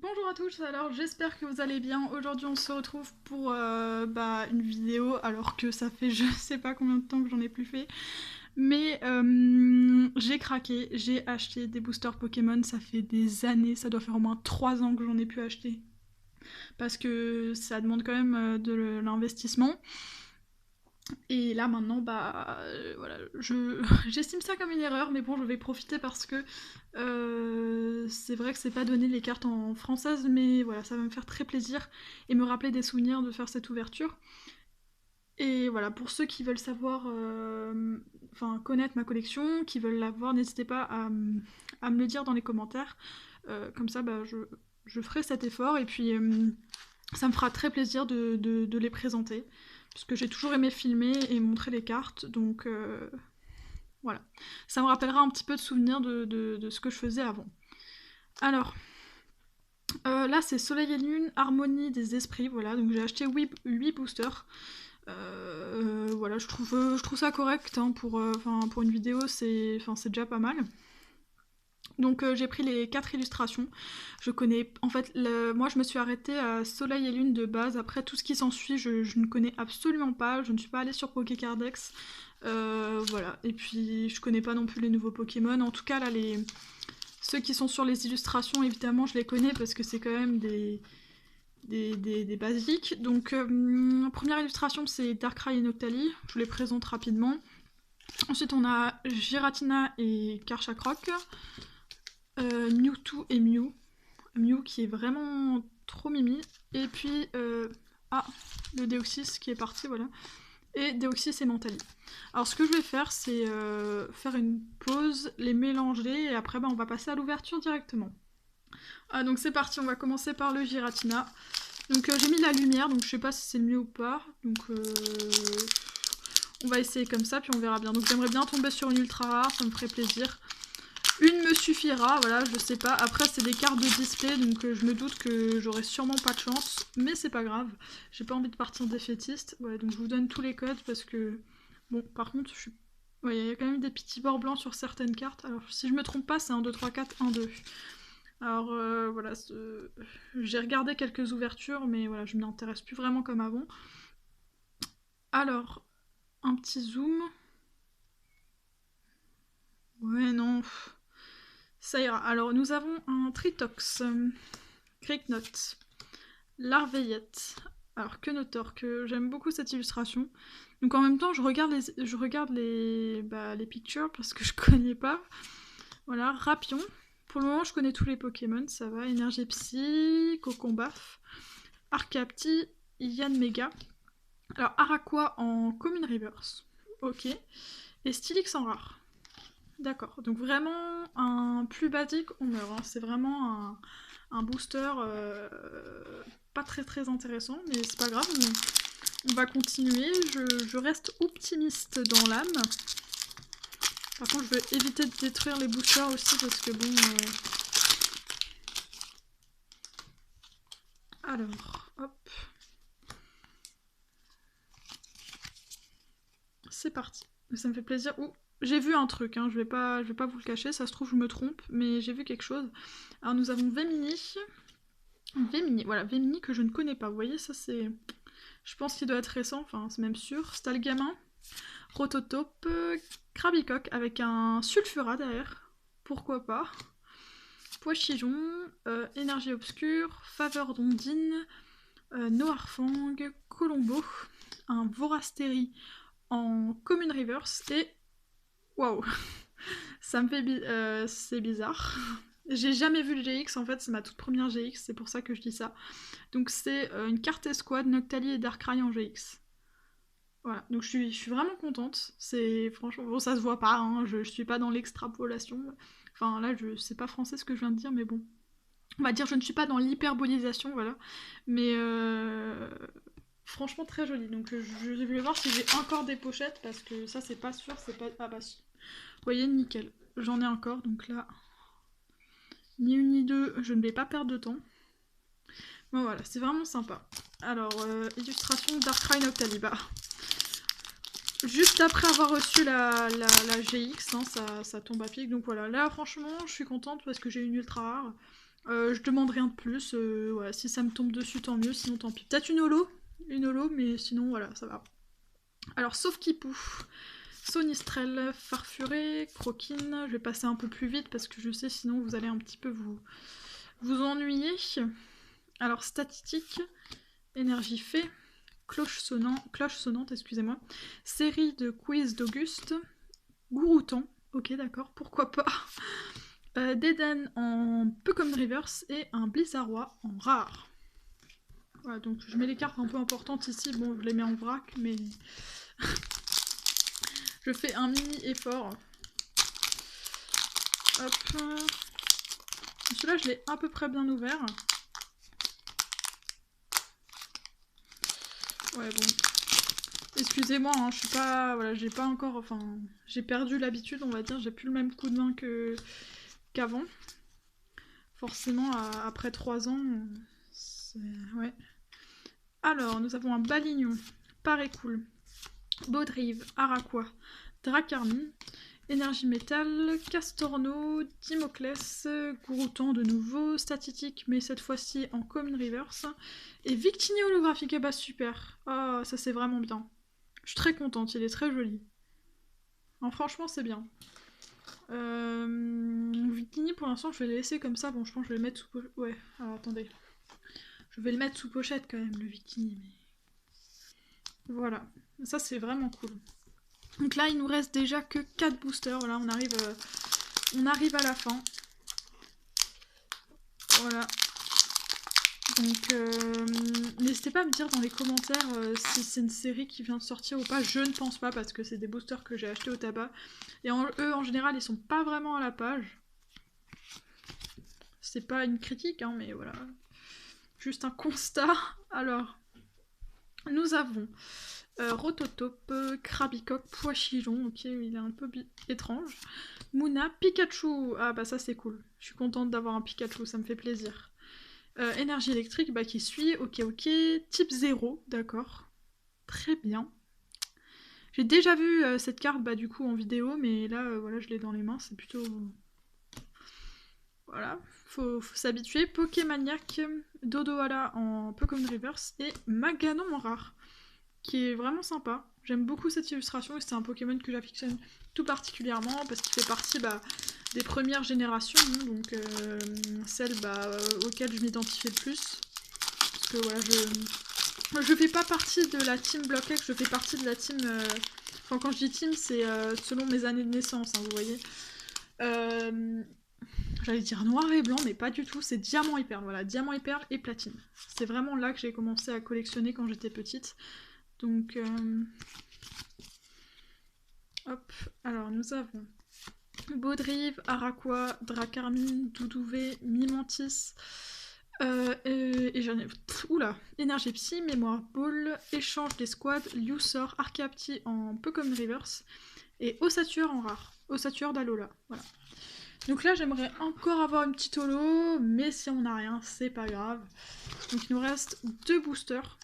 Bonjour à tous, alors j'espère que vous allez bien. Aujourd'hui on se retrouve pour une vidéo alors que ça fait je sais pas combien de temps que j'en ai plus fait. Mais j'ai craqué, j'ai acheté des boosters Pokémon, ça fait des années, ça doit faire au moins 3 ans que j'en ai pu acheter. Parce que ça demande quand même de l'investissement. Et là maintenant, voilà, j'estime ça comme une erreur, mais bon, je vais profiter parce que c'est vrai que c'est pas donné les cartes en française, mais voilà, ça va me faire très plaisir et me rappeler des souvenirs de faire cette ouverture. Et voilà, pour ceux qui veulent savoir, connaître ma collection, qui veulent la voir, n'hésitez pas à me le dire dans les commentaires. Comme ça, je ferai cet effort et puis ça me fera très plaisir de les présenter. Parce que j'ai toujours aimé filmer et montrer les cartes, donc voilà. Ça me rappellera un petit peu de souvenirs de ce que je faisais avant. Alors, là c'est Soleil et Lune, Harmonie des Esprits, voilà, donc j'ai acheté 8 boosters. Voilà, je trouve ça correct hein, pour une vidéo, c'est déjà pas mal. Donc j'ai pris les 4 illustrations. Je connais, en fait, moi je me suis arrêtée à Soleil et Lune de base. Après tout ce qui s'ensuit, je ne connais absolument pas. Je ne suis pas allée sur Pokécardex. Voilà. Et puis je connais pas non plus les nouveaux Pokémon. En tout cas là, ceux qui sont sur les illustrations, évidemment, je les connais parce que c'est quand même des basiques. Donc première illustration, c'est Darkrai et Noctali. Je vous les présente rapidement. Ensuite, on a Giratina et Karchakrok. Mewtwo et Mew. Mew qui est vraiment trop mimi. Et puis, le Deoxys qui est parti, voilà. Et Deoxys et Mentali. Alors ce que je vais faire, c'est faire une pause, les mélanger, et après on va passer à l'ouverture directement. Donc c'est parti, on va commencer par le Giratina. Donc j'ai mis la lumière, donc je sais pas si c'est le mieux ou pas. Donc on va essayer comme ça, puis on verra bien. Donc j'aimerais bien tomber sur une ultra rare, ça me ferait plaisir. Une me suffira, voilà, je sais pas. Après, c'est des cartes de display, donc je me doute que j'aurai sûrement pas de chance. Mais c'est pas grave. J'ai pas envie de partir défaitiste. Ouais, donc je vous donne tous les codes parce que... Bon, par contre, ouais, il y a quand même des petits bords blancs sur certaines cartes. Alors, si je me trompe pas, c'est 1, 2, 3, 4, 1, 2. Alors, voilà, j'ai regardé quelques ouvertures, mais voilà, je m'intéresse plus vraiment comme avant. Alors, un petit zoom. Ouais, non... Ça ira. Alors, nous avons un Tritox, Cricknot, Larveillette. Alors, Quenotor, que j'aime beaucoup cette illustration. Donc, en même temps, je regarde les pictures parce que je connais pas. Voilà, Rapion. Pour le moment, je connais tous les Pokémon, ça va. Énergie Psy, Cocombaf, Arcapti, Yanmega. Alors, Araqua en Commune Reverse. Ok. Et Stylix en rare. D'accord, donc vraiment un plus basique, on meurt. Hein. C'est vraiment un booster pas très très intéressant, mais c'est pas grave, on va continuer. Je reste optimiste dans l'âme. Par contre, je veux éviter de détruire les boosters aussi parce que bon. Alors, hop. C'est parti. Ça me fait plaisir. Ouh, j'ai vu un truc, hein. Je vais pas vous le cacher, ça se trouve je me trompe, mais j'ai vu quelque chose. Alors nous avons Vemini. Vemini, voilà, Vemini que je ne connais pas. Vous voyez, ça c'est... Je pense qu'il doit être récent, enfin c'est même sûr. Stalgamin, Rototope, Krabicoque avec un Sulfura derrière. Pourquoi pas. Poichijon, Énergie Obscure, Faveur d'Ondine, Noirfang, Colombo, un Vorastéry en Commune Reverse et... Waouh. Ça me fait... c'est bizarre. J'ai jamais vu le GX, en fait, c'est ma toute première GX, c'est pour ça que je dis ça. Donc c'est une carte escouade, Noctali et Darkrai en GX. Voilà, donc je suis vraiment contente. C'est franchement... Bon, ça se voit pas, hein, je suis pas dans l'extrapolation. Enfin, là, c'est pas français ce que je viens de dire, mais bon. On va dire je ne suis pas dans l'hyperbolisation, voilà. Mais franchement très joli. Donc je vais voir si j'ai encore des pochettes, parce que ça c'est pas sûr, c'est pas... Ah bah si. Vous voyez, nickel. J'en ai encore, donc là... Ni une ni deux, je ne vais pas perdre de temps. Bon voilà, c'est vraiment sympa. Alors, illustration Darkrai Noctali. Juste après avoir reçu la GX, hein, ça tombe à pic. Donc voilà, là franchement, je suis contente parce que j'ai une ultra rare. Je demande rien de plus. Voilà, si ça me tombe dessus, tant mieux. Sinon, tant pis. Peut-être une holo. Une holo, mais sinon, voilà, ça va. Alors, sauf Kipou. Sonistrel, Farfuré, Croquine. Je vais passer un peu plus vite parce que je sais sinon vous allez un petit peu vous ennuyer. Alors, statistique, énergie fée, cloche sonnante, excusez-moi. Série de quiz d'Auguste. Gourouton. Ok, d'accord, pourquoi pas. Déden en peu comme Reverse et un Blizzardois en rare. Voilà, donc je mets les cartes un peu importantes ici. Bon, je les mets en vrac, mais je fais un mini effort. Hop. Celui-là, je l'ai à peu près bien ouvert. Ouais, bon. Excusez-moi, hein, je suis pas... Voilà, j'ai pas encore... Enfin, j'ai perdu l'habitude, on va dire. J'ai plus le même coup de main qu'avant. Forcément, après 3 ans, c'est... Ouais. Alors, nous avons un Balignon, Parécool, Baudrive, Araquois, Dracarmine, Énergie Métal, Castorno, Dimoclès, Gourouton de nouveau, Statistique, mais cette fois-ci en Common Reverse, et Victini holographique. Eh bah super, oh, ça c'est vraiment bien. Je suis très contente, il est très joli. Non, franchement c'est bien. Victini pour l'instant je vais le laisser comme ça, bon je pense que je vais le mettre sous pochette. Ouais, alors attendez. Je vais le mettre sous pochette quand même le Victini, mais... Voilà, ça c'est vraiment cool. Donc là il nous reste déjà que 4 boosters, voilà on arrive à la fin. Voilà. Donc n'hésitez pas à me dire dans les commentaires si c'est une série qui vient de sortir ou pas. Je ne pense pas parce que c'est des boosters que j'ai achetés au tabac. Et eux en général ils sont pas vraiment à la page. C'est pas une critique hein, mais voilà. Juste un constat. Alors, nous avons Rototope, Krabicoque, Poichijon, ok il est un peu étrange. Mouna, Pikachu, ah bah ça c'est cool. Je suis contente d'avoir un Pikachu, ça me fait plaisir. Énergie électrique, bah qui suit, ok. Type 0, d'accord. Très bien. J'ai déjà vu cette carte bah du coup en vidéo, mais là voilà je l'ai dans les mains, c'est plutôt... Voilà, faut s'habituer. Pokémaniac, Dodoala en Pokémon Reverse et Maganon en rare, qui est vraiment sympa. J'aime beaucoup cette illustration et c'est un Pokémon que j'affectionne tout particulièrement parce qu'il fait partie des premières générations, hein, donc celle auquel je m'identifie le plus. Parce que voilà, je fais pas partie de la team Block X, je fais partie de la team... Enfin quand je dis team, c'est selon mes années de naissance, hein, vous voyez. J'allais dire noir et blanc, mais pas du tout, c'est diamant et perle, voilà, diamant et perle et platine. C'est vraiment là que j'ai commencé à collectionner quand j'étais petite. Donc, hop, alors nous avons Baudrive, Araquois, Dracarmine, Doudouvé, Mimantis, et j'en ai... Oula, Énergie Psy, Mémoire Ball, Échange des squads, Liusor, Archeapti en Pokémon Reverse, et Ossature en rare, Ossature d'Alola, voilà. Donc là j'aimerais encore avoir une petite holo, mais si on n'a rien, c'est pas grave. Donc il nous reste 2 boosters.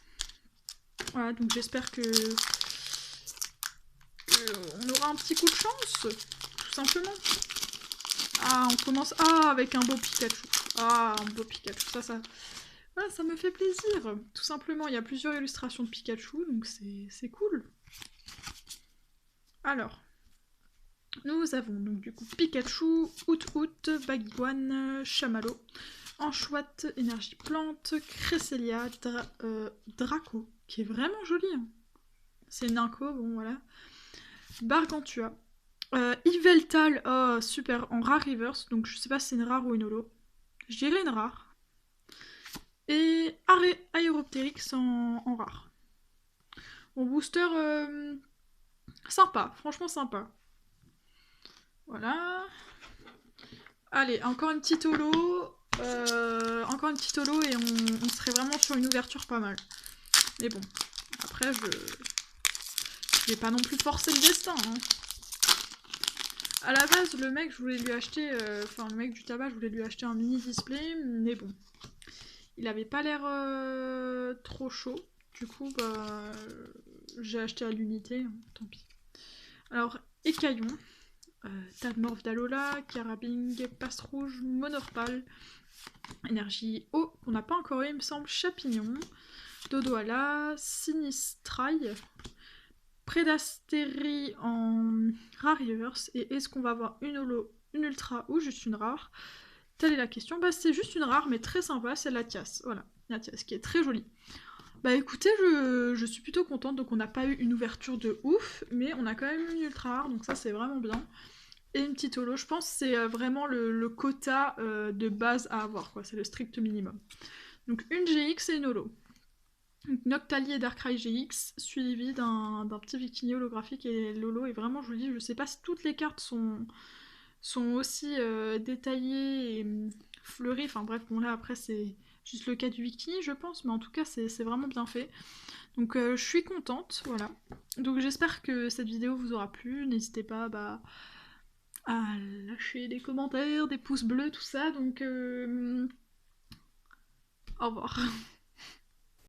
Voilà, donc j'espère que on aura un petit coup de chance, tout simplement. Ah, on commence avec un beau Pikachu. Ah, un beau Pikachu, ça... Voilà, ça me fait plaisir. Tout simplement, il y a plusieurs illustrations de Pikachu, donc c'est cool. Alors, nous avons donc du coup Pikachu, Out, Baguiguane, Chamallow, Anchouette, Énergie Plante, Cresselia, Draco, qui est vraiment joli. Hein. C'est Ninco, bon voilà. Bargantua. Yveltal, oh super, en rare reverse, donc je sais pas si c'est une rare ou une holo. Je dirais une rare. Et Aeropteryx en rare. Bon, booster sympa, franchement sympa. Voilà. Allez, encore une petite holo. Encore une petite holo et on serait vraiment sur une ouverture pas mal. Mais bon, après je vais pas non plus forcer le destin. Hein. À la base, le mec, je voulais lui acheter... Enfin, le mec du tabac, je voulais lui acheter un mini display, mais bon. Il avait pas l'air trop chaud. Du coup, bah... j'ai acheté à l'unité, hein, tant pis. Alors, Écaillon, Tadmorph d'Alola, Carabing, Passe Rouge, Monorpal, Énergie eau, qu'on n'a pas encore eu, il me semble. Champignon. Dodoala. Sinistrail. Prédastérie en rare reverse. Et est-ce qu'on va avoir une holo, une ultra ou juste une rare? Telle est la question. Bah c'est juste une rare mais très sympa, c'est Latias. Voilà, Latias qui est très jolie. Bah écoutez, je suis plutôt contente, donc on n'a pas eu une ouverture de ouf, mais on a quand même eu une ultra rare, donc ça c'est vraiment bien. Et une petite holo, je pense que c'est vraiment le quota de base à avoir, quoi, c'est le strict minimum. Donc une GX et une holo. Donc Noctali et Darkrai GX, suivi d'un petit Vikini holographique, et l'holo est vraiment joli. Je sais pas si toutes les cartes sont aussi détaillées et fleuries, enfin bref, bon là après c'est juste le cas du Vikini je pense, mais en tout cas c'est vraiment bien fait. Donc je suis contente, voilà. Donc j'espère que cette vidéo vous aura plu, n'hésitez pas à lâcher des commentaires, des pouces bleus, tout ça, donc au revoir.